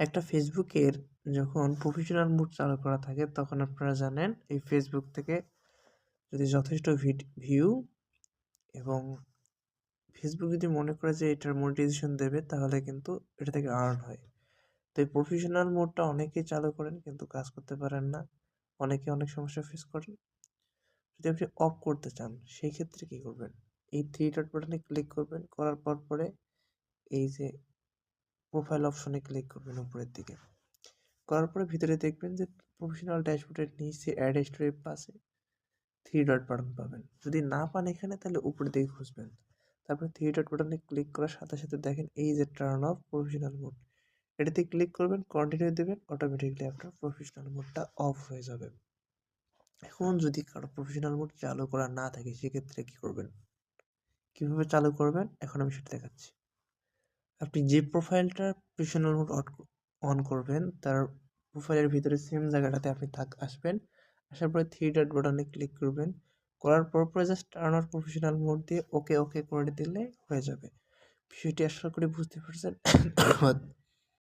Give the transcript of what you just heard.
একটা ফেসবুকের যখন প্রফেশনাল মোড চালু করা থাকে তখন আপনারা জানেন এই ফেসবুক থেকে যদি যথেষ্ট ভিউ এবং ফেসবুক যদি মনে করে যে এটার মনিটাইজেশন দেবে তাহলে কিন্তু এটা থেকে আর্ন হয়। তো এই প্রফেশনাল মোডটা অনেকেই চালু করেন কিন্তু কাজ করতে পারেন না, অনেকে অনেক সমস্যা ফেস করেন। যদি আপনি অফ করতে চান সেই ক্ষেত্রে কী করবেন, এই থ্রি ডট বাটনে ক্লিক করবেন, করার পরে এই যে প্রোফাইল অপশনে ক্লিক করবেন উপরের দিকে, করার পরে ভিতরে দেখবেন যে প্রফেশনাল ড্যাশবোর্ডের নিচে অ্যাড স্টোরির পাশে থ্রি ডট বাটন পাবেন। যদি না পান এখানে তাহলে উপরের দিকে খুঁজবেন, তারপরে থ্রি ডট বাটনে ক্লিক করার সাথে সাথে দেখেন এই যে টার্ন অফ প্রফেশনাল মোড, এটাতে ক্লিক করবেন, কন্টিনিউ দেবেন, অটোমেটিকলি আপনার প্রফেশনাল মোডটা অফ হয়ে যাবে। এখন যদি কারো প্রফেশনাল মোড চালু করা না থাকে সেক্ষেত্রে কী করবেন, কীভাবে চালু করবেন এখন আমি সেটা দেখাচ্ছি। আপনি যে প্রোফাইলটার প্রফেশনাল মোড অন করবেন তার প্রোফাইলের ভিতরে সেম জায়গাটাতে আপনি আসবেন, আসার পরে থ্রি ডট বাটনে ক্লিক করবেন, করার পরে just turn on professional mode দিয়ে ওকে করে দিলে হয়ে যাবে। বিষয়টি আশা করি বুঝতে পারছেন। ধন্যবাদ।